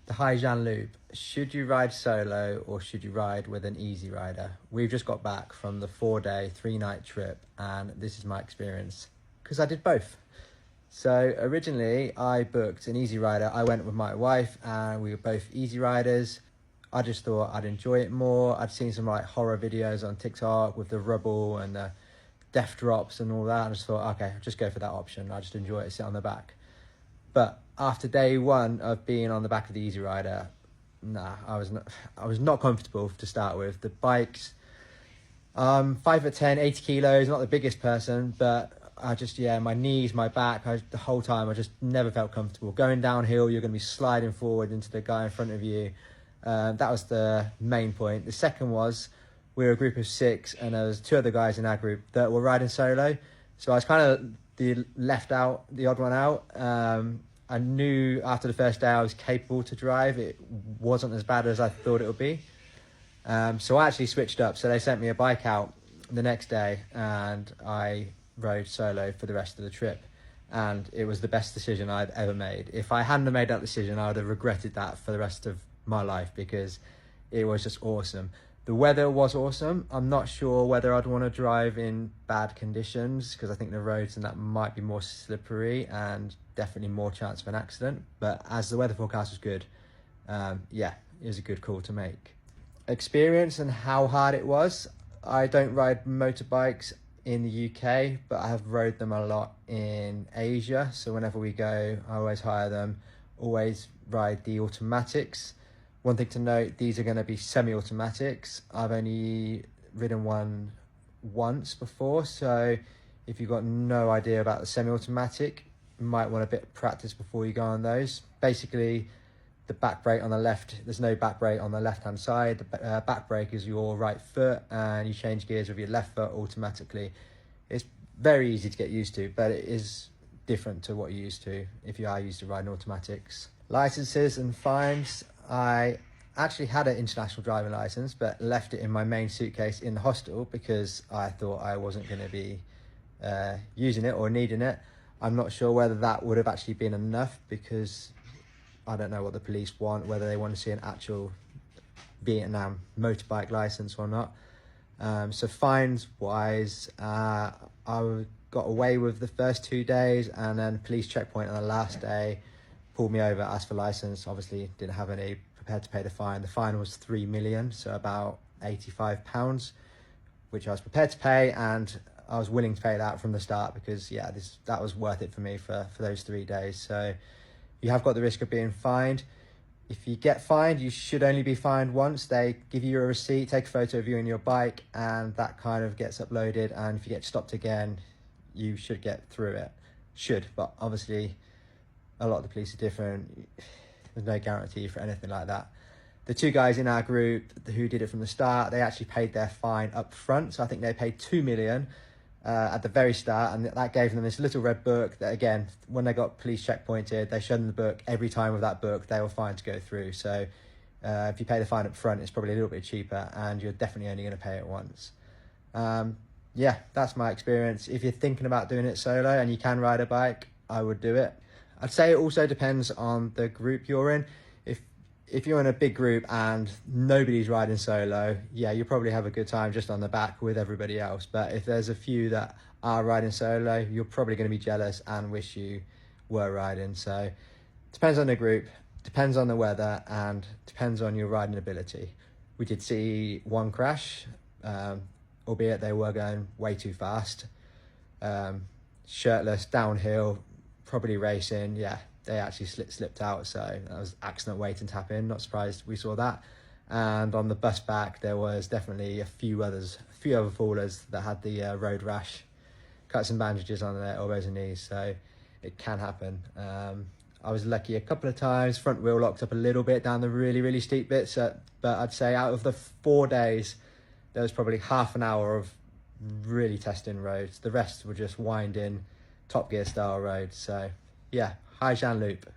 The Ha Giang Loop. Should you ride solo or should you ride with an easy rider? We've just got back from the 4-day, 3-night trip, and this is my experience because I did both. So originally I booked an easy rider. I went with my wife and we were both easy riders. I just thought I'd enjoy it more. I'd seen some like horror videos on TikTok with the rubble and the death drops and all that. I just thought, okay, I'll just go for that option. I just enjoy it, sit on the back. But after day one of being on the back of the easy rider, nah, I was not comfortable to start with. The bikes, 5'10", 80 kilos, not the biggest person, but I just, my knees, my back, the whole time I just never felt comfortable. Going downhill, you're going to be sliding forward into the guy in front of you. That was the main point. The second was, we were a group of 6 and there was 2 other guys in our group that were riding solo. So I was kind of the odd one out. I knew after the first day I was capable to drive. It wasn't as bad as I thought it would be. So I actually switched up. So they sent me a bike out the next day and I rode solo for the rest of the trip. And it was the best decision I'd ever made. If I hadn't made that decision, I would have regretted that for the rest of my life because it was just awesome. The weather was awesome. I'm not sure whether I'd want to drive in bad conditions because I think the roads and that might be more slippery and definitely more chance of an accident. But as the weather forecast was good, it was a good call to make. Experience and how hard it was. I don't ride motorbikes in the UK, but I have rode them a lot in Asia. So whenever we go, I always hire them, always ride the automatics. One thing to note, these are going to be semi-automatics. I've only ridden one once before, so if you've got no idea about the semi-automatic, you might want a bit of practice before you go on those. Basically, the back brake on the left, there's no back brake on the left-hand side. The back brake is your right foot, and you change gears with your left foot automatically. It's very easy to get used to, but it is different to what you're used to if you are used to riding automatics. Licenses and fines. I actually had an international driving license, but left it in my main suitcase in the hostel because I thought I wasn't going to be using it or needing it. I'm not sure whether that would have actually been enough because I don't know what the police want, whether they want to see an actual Vietnam motorbike license or not. So fines wise, I got away with the first 2 days, and then police checkpoint on the last day pulled me over, asked for license. Obviously didn't have any, prepared to pay the fine. The fine was 3 million, so about £85, which I was prepared to pay, and I was willing to pay that from the start because that was worth it for me for those 3 days. So you have got the risk of being fined. If you get fined, you should only be fined once. They give you a receipt, take a photo of you and your bike, and that kind of gets uploaded. And if you get stopped again, you should get through it. But obviously a lot of the police are different. There's no guarantee for anything like that. The 2 guys in our group who did it from the start, they actually paid their fine up front. So I think they paid 2 million at the very start, and that gave them this little red book that, again, when they got police checkpointed, they showed them the book. Every time with that book, they were fine to go through. So if you pay the fine up front, it's probably a little bit cheaper, and you're definitely only going to pay it once. That's my experience. If you're thinking about doing it solo and you can ride a bike, I would do it. I'd say it also depends on the group you're in. If you're in a big group and nobody's riding solo, you'll probably have a good time just on the back with everybody else. But if there's a few that are riding solo, you're probably going to be jealous and wish you were riding. So depends on the group, depends on the weather, and depends on your riding ability. We did see one crash, albeit they were going way too fast. Shirtless, downhill, probably racing. They actually slipped out, so that was accident waiting to happen. Not surprised we saw that. And on the bus back, there was definitely a few other fallers that had the road rash, cut some bandages on their elbows and knees, so it can happen. I was lucky a couple of times, front wheel locked up a little bit down the really, really steep bits, but I'd say out of the 4 days, there was probably half an hour of really testing roads. The rest were just winding, Top Gear style roads. So Ha Giang Loop.